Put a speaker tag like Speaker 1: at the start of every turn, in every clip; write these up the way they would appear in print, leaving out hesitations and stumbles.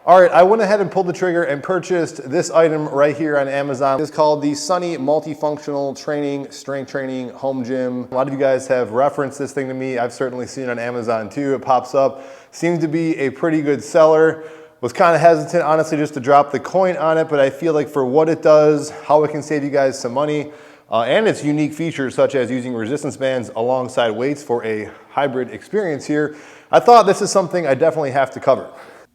Speaker 1: All right, I went ahead and pulled the trigger and purchased this item right here on Amazon. It's called the Sunny Multifunctional Training, Strength Training Home Gym. A lot of you guys have referenced this thing to me. I've certainly seen it on Amazon too. It pops up. Seems to be a pretty good seller. Was kind of hesitant, honestly, just to drop the coin on it, but I feel like for what it does, how it can save you guys some money, and its unique features such as using resistance bands alongside weights for a hybrid experience here, I thought this is something I definitely have to cover.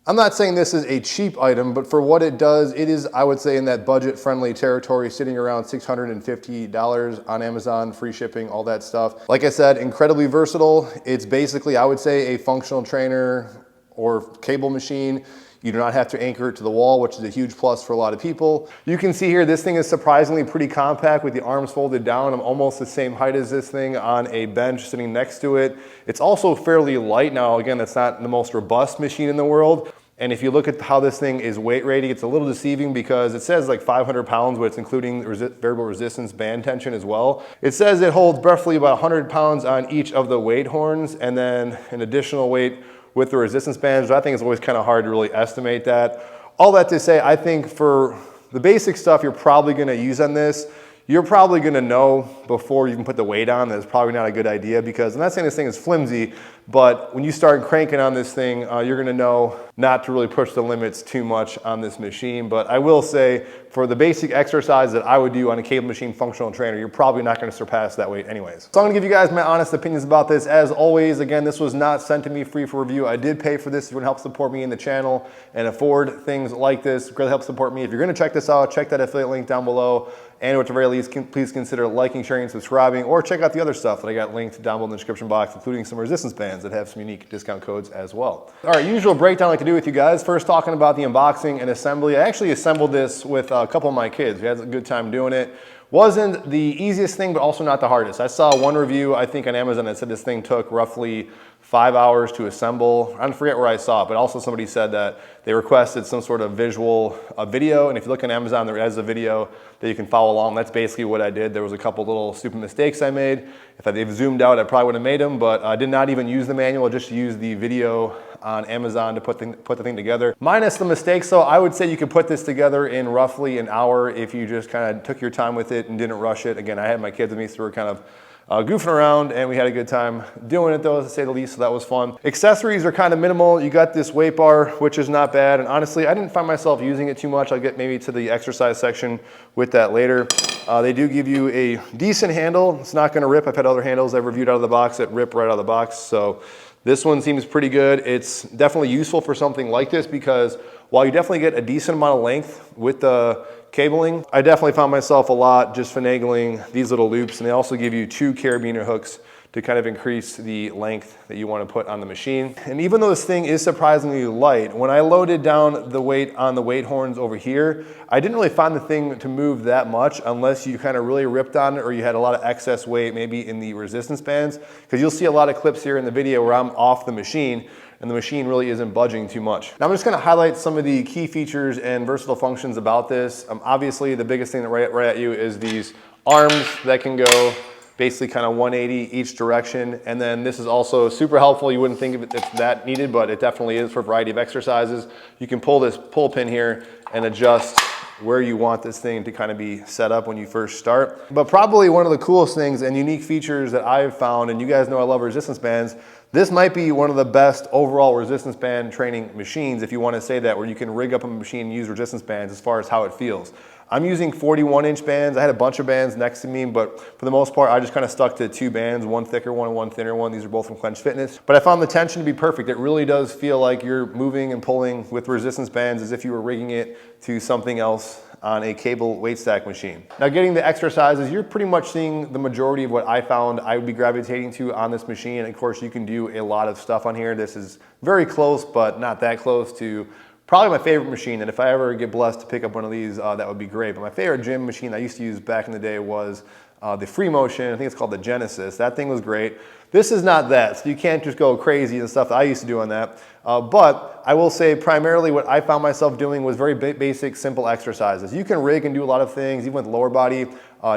Speaker 1: I'm not saying this is a cheap item, but for what it does, it is, I would say, in that budget-friendly territory, sitting around $650 on Amazon, free shipping, all that stuff. Like I said, incredibly versatile. It's basically, I would say, a functional trainer or cable machine. You do not have to anchor it to the wall, which is a huge plus for a lot of people. You can see here, this thing is surprisingly pretty compact with the arms folded down. I'm almost the same height as this thing on a bench sitting next to it. It's also fairly light. Now, again, that's not the most robust machine in the world. And if you look at how this thing is weight rating, it's a little deceiving because it says like 500 pounds, but it's including variable resistance band tension as well. It says it holds roughly about 100 pounds on each of the weight horns and then an additional weight with the resistance bands. I think it's always kind of hard to really estimate that. All that to say, I think for the basic stuff you're probably gonna use on this, you're probably gonna know before you can put the weight on that it's probably not a good idea, because I'm not saying this thing is flimsy, but when you start cranking on this thing, you're gonna know not to really push the limits too much on this machine. But I will say, for the basic exercise that I would do on a cable machine functional trainer, you're probably not gonna surpass that weight anyways. So I'm gonna give you guys my honest opinions about this. As always, again, this was not sent to me free for review. I did pay for this. If you wanna help support me in the channel and afford things like this, really help support me. If you're gonna check this out, check that affiliate link down below. And at the very least, please consider liking, sharing, and subscribing, or check out the other stuff that I got linked down below in the description box, including some resistance bands that have some unique discount codes as well. All right, usual breakdown I like to do with you guys. First, talking about the unboxing and assembly. I actually assembled this with a couple of my kids. We had a good time doing it. Wasn't the easiest thing, but also not the hardest. I saw one review, I think on Amazon, that said this thing took roughly 5 hours to assemble. I forget where I saw it, but also somebody said that they requested some sort of visual video. And if you look on Amazon, there is a video that you can follow along. That's basically what I did. There was a couple little stupid mistakes I made. If they've zoomed out, I probably would have made them, but I did not even use the manual. I just used the video on Amazon to put the thing together. Minus the mistakes, so I would say you could put this together in roughly an hour if you just kind of took your time with it and didn't rush it. Again, I had my kids with me, so we were kind of goofing around, and we had a good time doing it though, to say the least, so that was fun. Accessories are kind of minimal. You got this weight bar, which is not bad, and honestly, I didn't find myself using it too much. I'll get maybe to the exercise section with that later. They do give you a decent handle. It's not gonna rip. I've had other handles I've reviewed out of the box that rip right out of the box, so this one seems pretty good. It's definitely useful for something like this because while you definitely get a decent amount of length with the cabling, I definitely found myself a lot just finagling these little loops, and they also give you 2 carabiner hooks to kind of increase the length that you want to put on the machine. And even though this thing is surprisingly light, when I loaded down the weight on the weight horns over here, I didn't really find the thing to move that much unless you kind of really ripped on it or you had a lot of excess weight maybe in the resistance bands, because you'll see a lot of clips here in the video where I'm off the machine and the machine really isn't budging too much. Now I'm just gonna highlight some of the key features and versatile functions about this. Obviously the biggest thing that right at you is these arms that can go basically kind of 180 each direction. And then this is also super helpful. You wouldn't think of it it's that needed, but it definitely is for a variety of exercises. You can pull this pull pin here and adjust where you want this thing to kind of be set up when you first start. But probably one of the coolest things and unique features that I've found, and you guys know I love resistance bands, this might be one of the best overall resistance band training machines, if you want to say that, where you can rig up a machine and use resistance bands as far as how it feels. I'm using 41-inch bands. I had a bunch of bands next to me, but for the most part, I just kind of stuck to 2 bands, one thicker one and one thinner one. These are both from Clench Fitness. But I found the tension to be perfect. It really does feel like you're moving and pulling with resistance bands as if you were rigging it to something else on a cable weight stack machine. Now getting the exercises, you're pretty much seeing the majority of what I found I would be gravitating to on this machine. And of course, you can do a lot of stuff on here. This is very close, but not that close to probably my favorite machine. And if I ever get blessed to pick up one of these, that would be great. But my favorite gym machine I used to use back in the day was the Free Motion. I think it's called the Genesis. That thing was great. This is not that, so you can't just go crazy and stuff that I used to do on that. But I will say primarily what I found myself doing was very basic, simple exercises. You can rig and do a lot of things, even with lower body.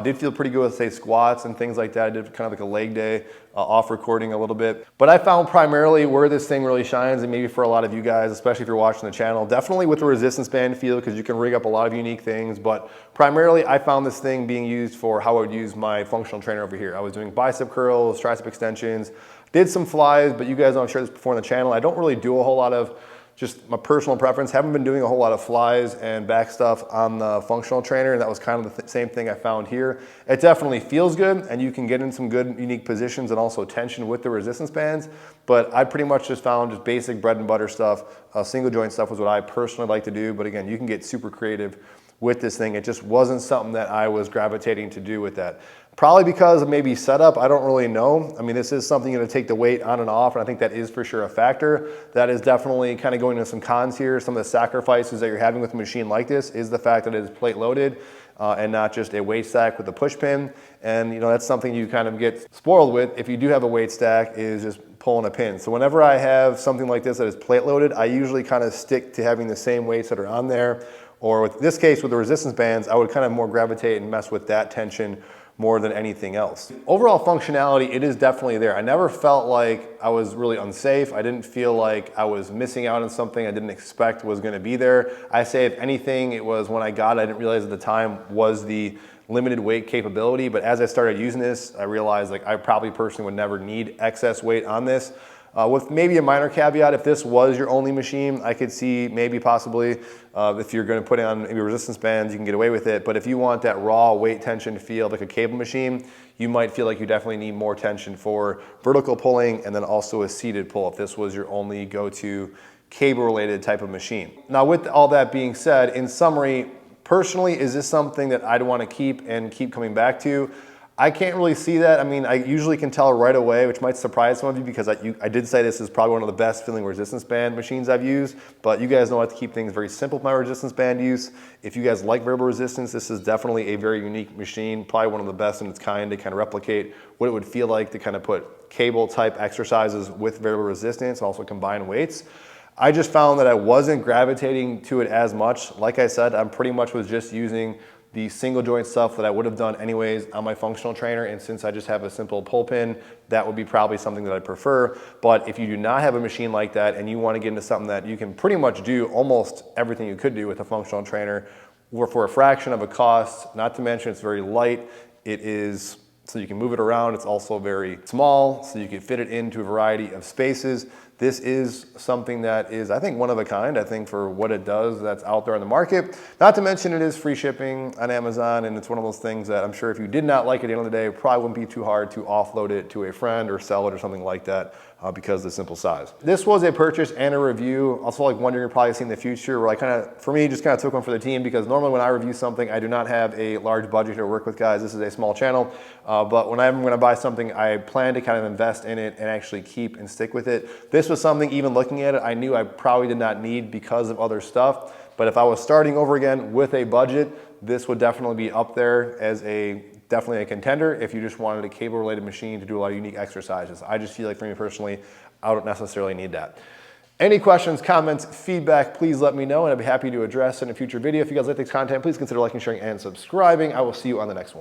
Speaker 1: Did feel pretty good with, say, squats and things like that. I did kind of like a leg day off recording a little bit. But I found primarily where this thing really shines, and maybe for a lot of you guys, especially if you're watching the channel, definitely with the resistance band field, because you can rig up a lot of unique things. But primarily, I found this thing being used for how I would use my functional trainer over here. I was doing bicep curls, tricep extensions, did some flies, but you guys know I've shared this before on the channel. I don't really do a whole lot of, just my personal preference, haven't been doing a whole lot of flies and back stuff on the functional trainer, and that was kind of the same thing I found here. It definitely feels good, and you can get in some good unique positions and also tension with the resistance bands, but I pretty much just found just basic bread and butter stuff. Single joint stuff was what I personally like to do, but again, you can get super creative with this thing. It just wasn't something that I was gravitating to do with that. Probably because of maybe setup, I don't really know. I mean, this is something to take the weight on and off, and I think that is for sure a factor. That is definitely kind of going into some cons here. Some of the sacrifices that you're having with a machine like this is the fact that it is plate loaded and not just a weight stack with a push pin. And that's something you kind of get spoiled with if you do have a weight stack, is just pulling a pin. So whenever I have something like this that is plate loaded, I usually kind of stick to having the same weights that are on there. Or with this case, with the resistance bands, I would kind of more gravitate and mess with that tension more than anything else. Overall functionality, it is definitely there. I never felt like I was really unsafe. I didn't feel like I was missing out on something I didn't expect was gonna be there. I say if anything, it was when I got it, I didn't realize at the time was the limited weight capability, but as I started using this, I realized like I probably personally would never need excess weight on this. With maybe a minor caveat, if this was your only machine, I could see maybe possibly if you're going to put it on maybe resistance bands, you can get away with it. But if you want that raw weight tension feel like a cable machine, you might feel like you definitely need more tension for vertical pulling and then also a seated pull if this was your only go-to cable related type of machine. Now with all that being said, in summary, personally, is this something that I'd want to keep and keep coming back to? I can't really see that. I mean, I usually can tell right away, which might surprise some of you because I did say this is probably one of the best feeling resistance band machines I've used, but you guys know I have to keep things very simple with my resistance band use. If you guys like variable resistance, this is definitely a very unique machine, probably one of the best in its kind to kind of replicate what it would feel like to kind of put cable type exercises with variable resistance and also combine weights. I just found that I wasn't gravitating to it as much. Like I said, I pretty much was just using the single joint stuff that I would have done anyways on my functional trainer, and since I just have a simple pull pin, that would be probably something that I prefer. But if you do not have a machine like that and you want to get into something that you can pretty much do almost everything you could do with a functional trainer for a fraction of a cost, not to mention it's very light, it is so you can move it around, it's also very small, so you can fit it into a variety of spaces. This is something that is, I think, one of a kind, I think, for what it does that's out there on the market. Not to mention it is free shipping on Amazon, and it's one of those things that I'm sure if you did not like it at the end of the day, it probably wouldn't be too hard to offload it to a friend or sell it or something like that because of the simple size. This was a purchase and a review. Also, like one you're probably seeing in the future where I kind of, for me, just kind of took one for the team because normally when I review something, I do not have a large budget to work with, guys. This is a small channel, but when I'm going to buy something, I plan to kind of invest in it and actually keep and stick with it. This was something, even looking at it, I knew I probably did not need because of other stuff. But if I was starting over again with a budget, this would definitely be up there as definitely a contender if you just wanted a cable related machine to do a lot of unique exercises. I just feel like for me personally, I don't necessarily need that. Any questions, comments, feedback, please let me know and I'd be happy to address in a future video. If you guys like this content, please consider liking, sharing, and subscribing. I will see you on the next one.